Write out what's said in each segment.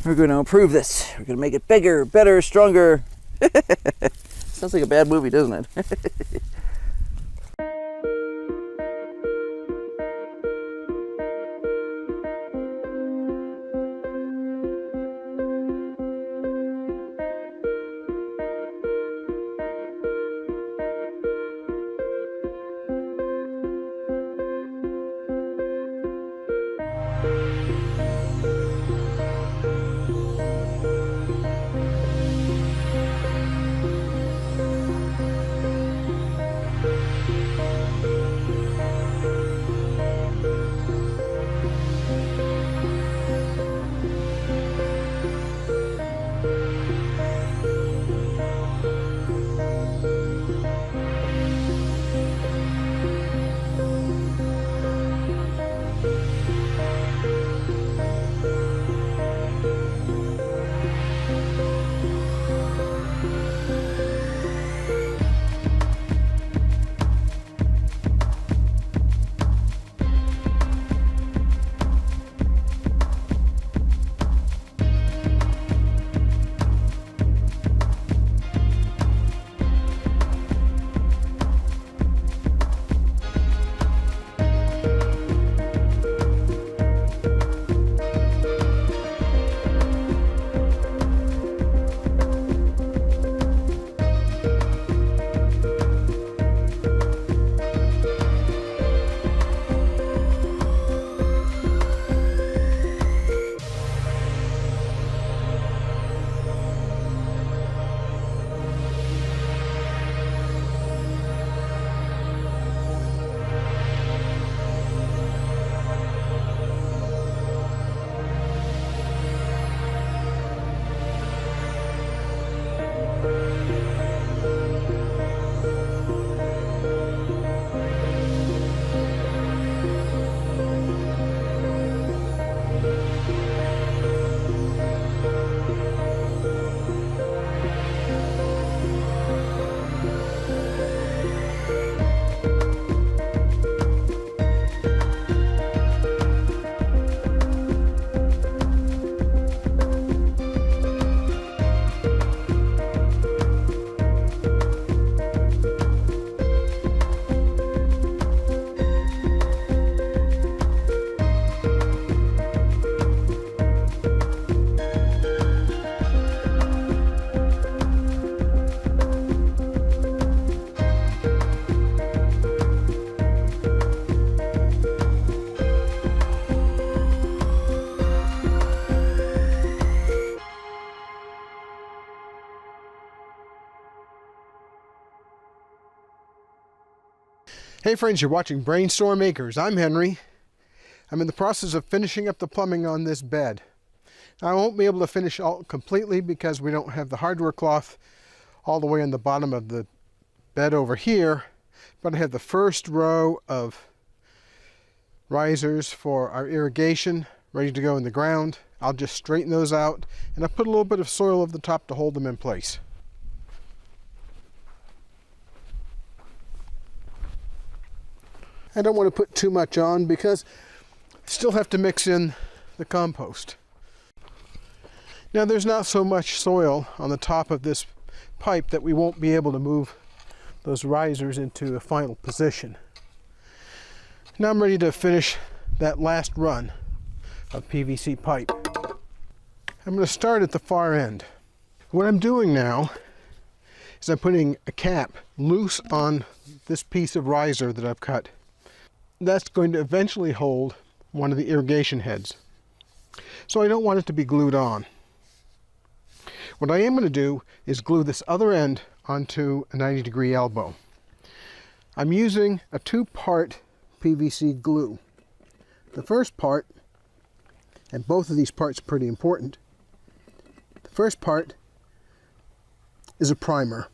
We're going to improve this. We're going to make it bigger, better, stronger. Sounds like a bad movie, doesn't it? Hey friends, you're watching BrainStormAcres. I'm Henry. I'm in the process of finishing up the plumbing on this bed. Now, I won't be able to finish all completely because we don't have the hardware cloth all the way on the bottom of the bed over here, but I have the first row of risers for our irrigation ready to go in the ground. I'll just straighten those out, and I put a little bit of soil over the top to hold them in place. I don't want to put too much on because I still have to mix in the compost. Now, there's not so much soil on the top of this pipe that we won't be able to move those risers into a final position. Now I'm ready to finish that last run of PVC pipe. I'm going to start at the far end. What I'm doing now is I'm putting a cap loose on this piece of riser that I've cut. That's going to eventually hold one of the irrigation heads. So I don't want it to be glued on. What I am going to do is glue this other end onto a 90-degree elbow. I'm using a 2-part PVC glue. The first part, and both of these parts are pretty important, the first part is a primer.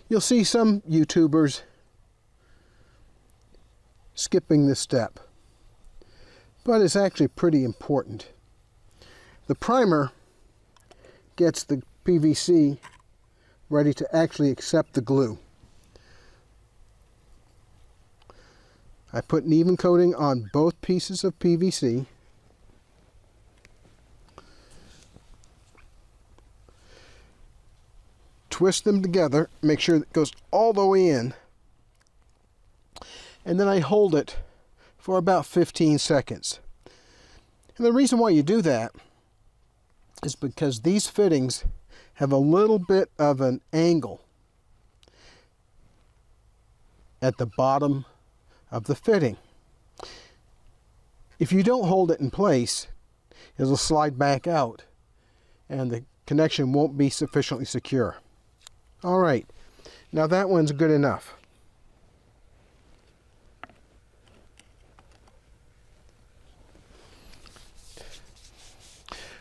You'll see some YouTubers skipping this step, but it's actually pretty important. The primer gets the PVC ready to actually accept the glue. I put an even coating on both pieces of PVC twist them together, make sure it goes all the way in, and then I hold it for about 15 seconds. And the reason why you do that is because these fittings have a little bit of an angle at the bottom of the fitting. If you don't hold it in place, it'll slide back out and the connection won't be sufficiently secure. All right, now that one's good enough.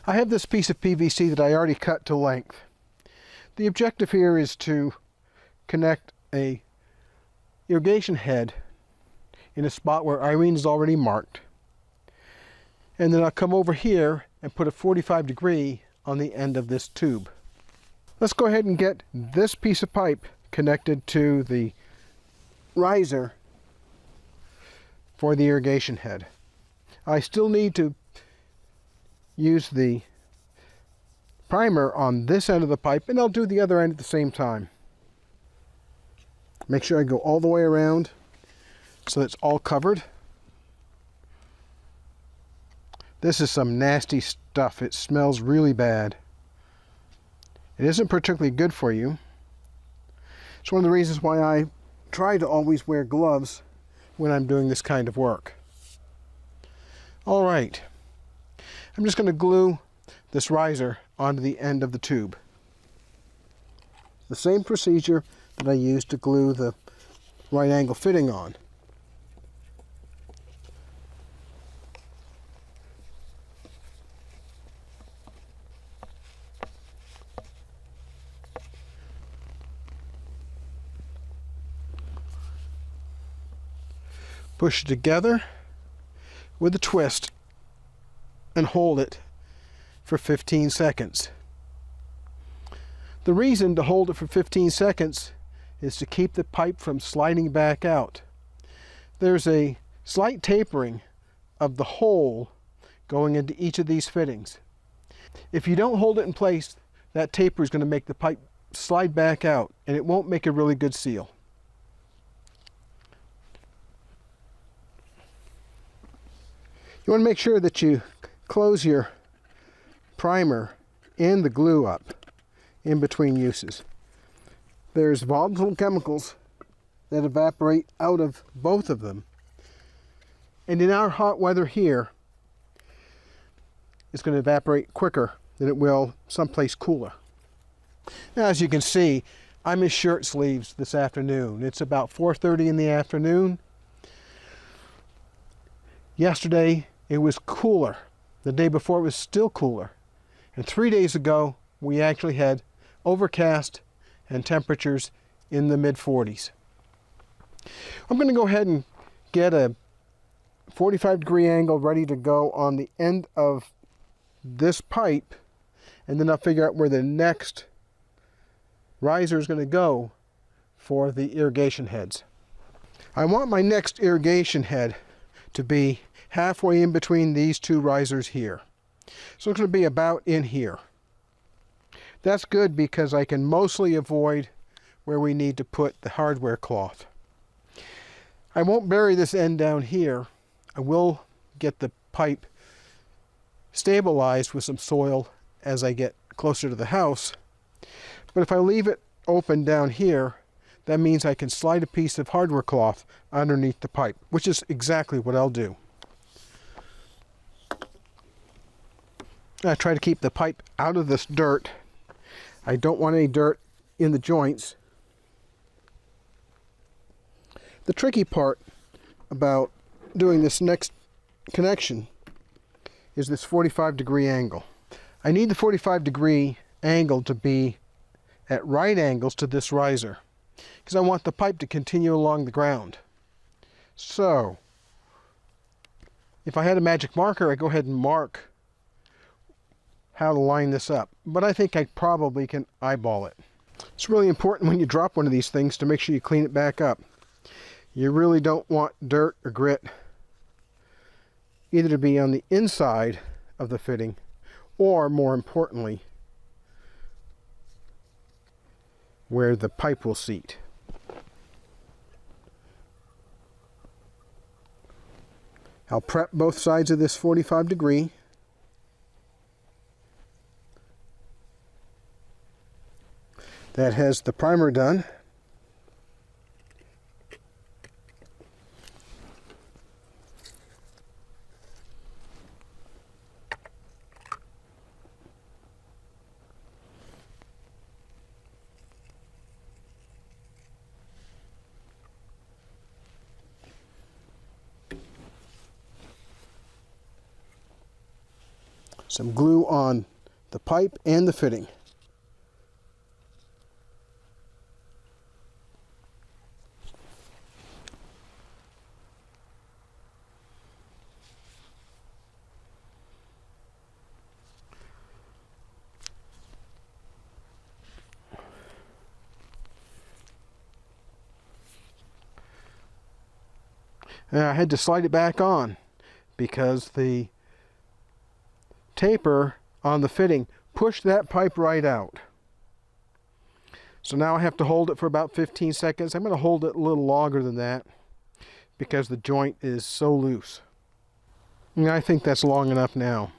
I have this piece of PVC that I already cut to length. The objective here is to connect a irrigation head in a spot where Irene is already marked. And then I'll come over here and put a 45-degree on the end of this tube. Let's go ahead and get this piece of pipe connected to the riser for the irrigation head. I still need to use the primer on this end of the pipe, and I'll do the other end at the same time. Make sure I go all the way around so it's all covered. This is some nasty stuff. It smells really bad. It isn't particularly good for you. It's one of the reasons why I try to always wear gloves when I'm doing this kind of work. All right. I'm just going to glue this riser onto the end of the tube. The same procedure that I used to glue the right angle fitting on. Push it together with a twist and hold it for 15 seconds. The reason to hold it for 15 seconds is to keep the pipe from sliding back out. There's a slight tapering of the hole going into each of these fittings. If you don't hold it in place, that taper is going to make the pipe slide back out, and it won't make a really good seal. You want to make sure that you close your primer and the glue up in between uses. There's volatile chemicals that evaporate out of both of them. And in our hot weather here, it's going to evaporate quicker than it will someplace cooler. Now, as you can see, I'm in shirt sleeves this afternoon. It's about 4:30 in the afternoon. Yesterday, it was cooler. The day before, it was still cooler. And 3 days ago, we actually had overcast and temperatures in the mid-40s. I'm going to go ahead and get a 45-degree angle ready to go on the end of this pipe, and then I'll figure out where the next riser is going to go for the irrigation heads. I want my next irrigation head to be halfway in between these two risers here. So it's going to be about in here. That's good because I can mostly avoid where we need to put the hardware cloth. I won't bury this end down here. I will get the pipe stabilized with some soil as I get closer to the house. But if I leave it open down here, that means I can slide a piece of hardware cloth underneath the pipe, which is exactly what I'll do. I try to keep the pipe out of this dirt. I don't want any dirt in the joints. The tricky part about doing this next connection is this 45-degree angle. I need the 45-degree angle to be at right angles to this riser because I want the pipe to continue along the ground. So, if I had a magic marker, I'd go ahead and mark how to line this up, but I think I probably can eyeball it. It's really important when you drop one of these things to make sure you clean it back up. You really don't want dirt or grit either to be on the inside of the fitting or, more importantly, where the pipe will seat. I'll prep both sides of this 45 degree. That has the primer done. Some glue on the pipe and the fitting. And I had to slide it back on because the taper on the fitting pushed that pipe right out. So now I have to hold it for about 15 seconds. I'm going to hold it a little longer than that because the joint is so loose. And I think that's long enough now.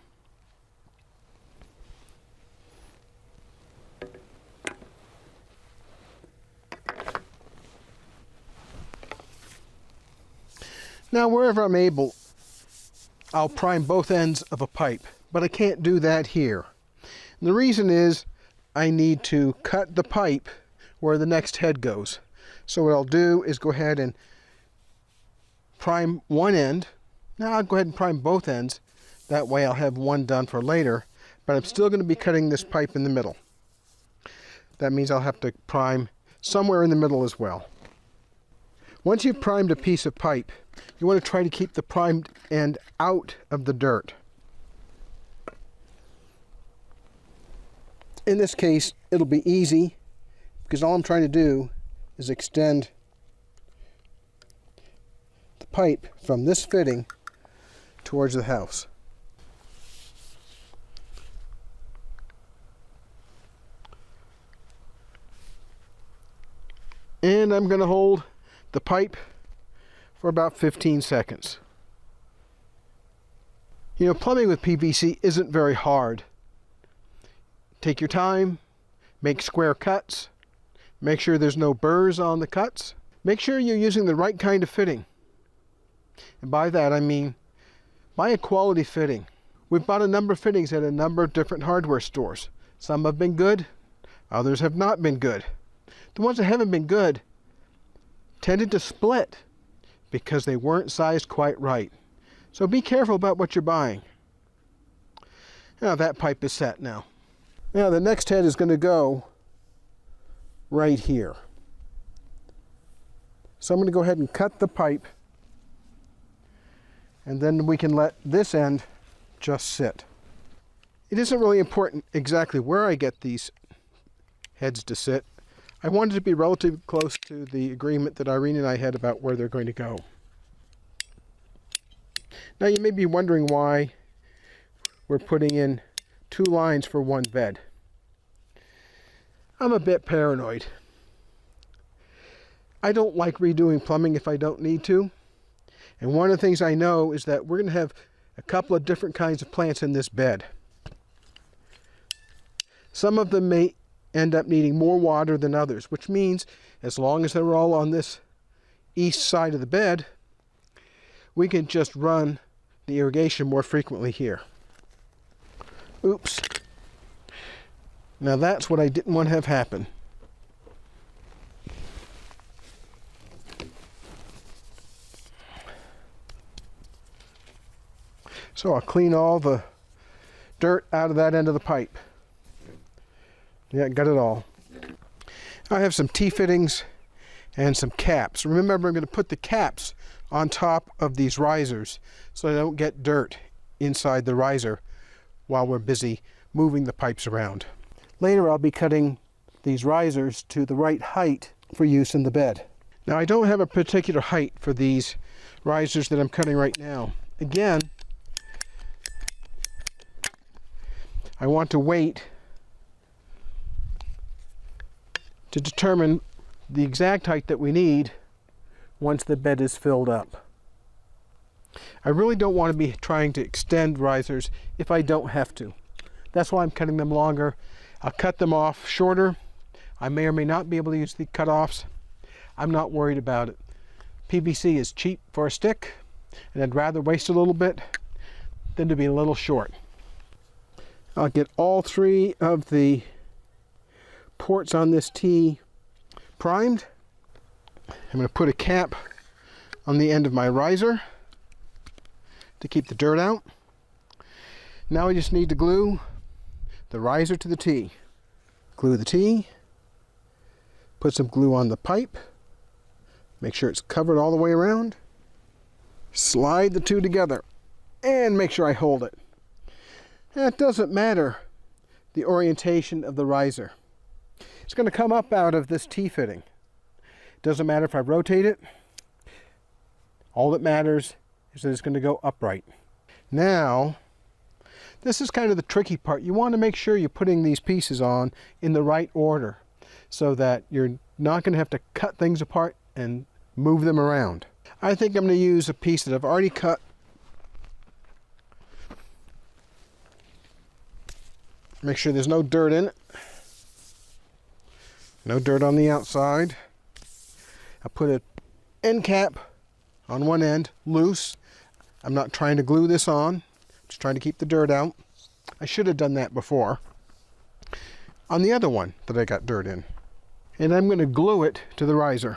Now wherever I'm able, I'll prime both ends of a pipe, but I can't do that here. And the reason is I need to cut the pipe where the next head goes. So what I'll do is go ahead and prime one end. Now I'll go ahead and prime both ends. That way I'll have one done for later, but I'm still going to be cutting this pipe in the middle. That means I'll have to prime somewhere in the middle as well. Once you've primed a piece of pipe, you want to try to keep the primed end out of the dirt. In this case, it'll be easy because all I'm trying to do is extend the pipe from this fitting towards the house. And I'm going to hold the pipe for about 15 seconds. You know, plumbing with PVC isn't very hard. Take your time, make square cuts, make sure there's no burrs on the cuts, make sure you're using the right kind of fitting. And by that I mean, buy a quality fitting. We've bought a number of fittings at a number of different hardware stores. Some have been good, others have not been good. The ones that haven't been good tended to split because they weren't sized quite right. So be careful about what you're buying. Now that pipe is set now. Now the next head is going to go right here. So I'm going to go ahead and cut the pipe, and then we can let this end just sit. It isn't really important exactly where I get these heads to sit. I wanted to be relatively close to the agreement that Irene and I had about where they're going to go. Now you may be wondering why we're putting in 2 lines for one bed. I'm a bit paranoid. I don't like redoing plumbing if I don't need to. And one of the things I know is that we're going to have a couple of different kinds of plants in this bed. Some of them may end up needing more water than others, which means as long as they're all on this east side of the bed, we can just run the irrigation more frequently here. Oops. Now that's what I didn't want to have happen. So I'll clean all the dirt out of that end of the pipe. Yeah, got it all. I have some T-fittings and some caps. Remember, I'm going to put the caps on top of these risers so I don't get dirt inside the riser while we're busy moving the pipes around. Later I'll be cutting these risers to the right height for use in the bed. Now I don't have a particular height for these risers that I'm cutting right now. Again, I want to wait to determine the exact height that we need once the bed is filled up. I really don't want to be trying to extend risers if I don't have to. That's why I'm cutting them longer. I'll cut them off shorter. I may or may not be able to use the cutoffs. I'm not worried about it. PVC is cheap for a stick, and I'd rather waste a little bit than to be a little short. I'll get all 3 of the ports on this tee primed. I'm going to put a cap on the end of my riser to keep the dirt out. Now I just need to glue the riser to the tee. Glue the tee, put some glue on the pipe, make sure it's covered all the way around, slide the 2 together, and make sure I hold it. It doesn't matter the orientation of the riser. It's going to come up out of this T-fitting. Doesn't matter if I rotate it. All that matters is that it's going to go upright. Now, this is kind of the tricky part. You want to make sure you're putting these pieces on in the right order so that you're not going to have to cut things apart and move them around. I think I'm going to use a piece that I've already cut. Make sure there's no dirt in it. No dirt on the outside. I put an end cap on one end, loose. I'm not trying to glue this on. Just trying to keep the dirt out. I should have done that before. On the other one that I got dirt in. And I'm going to glue it to the riser.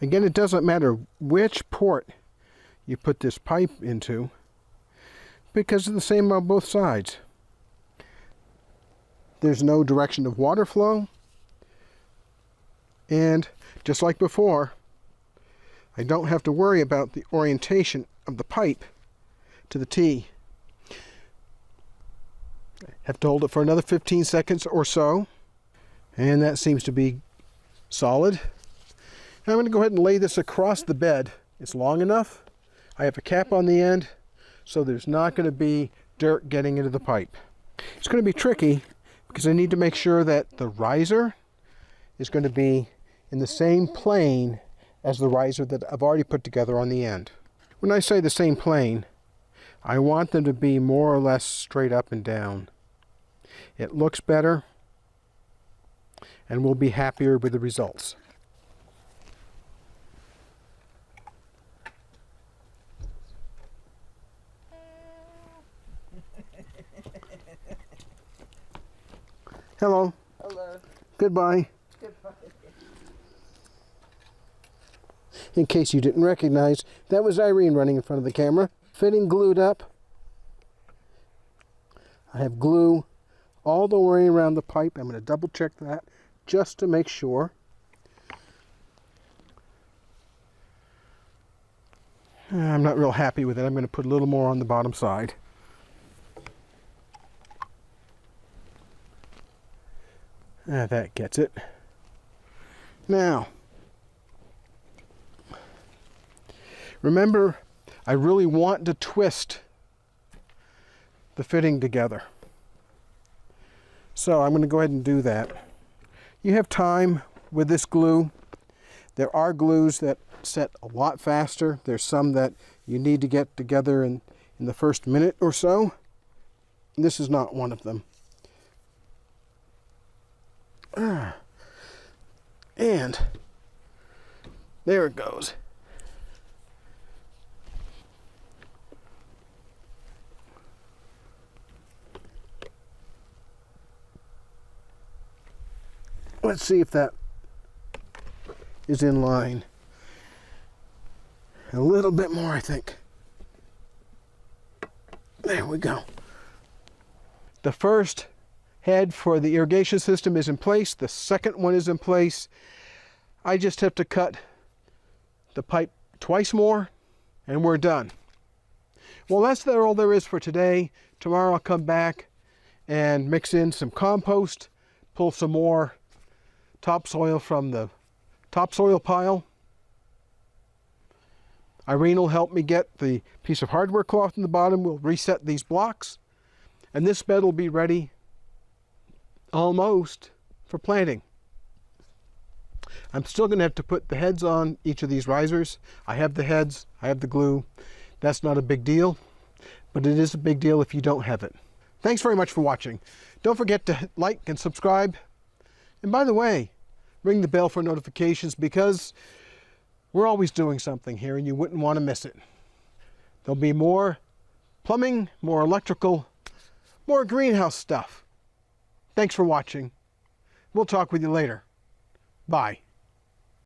Again, it doesn't matter which port you put this pipe into, because it's the same on both sides. There's no direction of water flow. And just like before, I don't have to worry about the orientation of the pipe to the tee. Have to hold it for another 15 seconds or so. And that seems to be solid. Now I'm going to go ahead and lay this across the bed. It's long enough. I have a cap on the end, so there's not going to be dirt getting into the pipe. It's going to be tricky because I need to make sure that the riser is going to be in the same plane as the riser that I've already put together on the end. When I say the same plane, I want them to be more or less straight up and down. It looks better, and we'll be happier with the results. Hello. Hello. Goodbye. Goodbye. In case you didn't recognize, that was Irene running in front of the camera. Fitting glued up. I have glue all the way around the pipe. I'm going to double check that just to make sure. I'm not real happy with it. I'm going to put a little more on the bottom side. That gets it. Now, remember, I really want to twist the fitting together. So I'm going to go ahead and do that. You have time with this glue. There are glues that set a lot faster. There's some that you need to get together in the first minute or so. This is not one of them. And there it goes. Let's see if that is in line. A little bit more, I think. There we go. The first head for the irrigation system is in place. The second one is in place. I just have to cut the pipe twice more and we're done. Well, that's all there is for today. Tomorrow I'll come back and mix in some compost, pull some more topsoil from the topsoil pile. Irene will help me get the piece of hardware cloth in the bottom. We'll reset these blocks, and this bed will be ready almost for planting. I'm still going to have to put the heads on each of these risers. I have the heads, I have the glue. That's not a big deal, but it is a big deal if you don't have it. Thanks very much for watching. Don't forget to like and subscribe. And by the way, ring the bell for notifications, because we're always doing something here and you wouldn't want to miss it. There'll be more plumbing, more electrical, more greenhouse stuff. Thanks for watching. We'll talk with you later. Bye.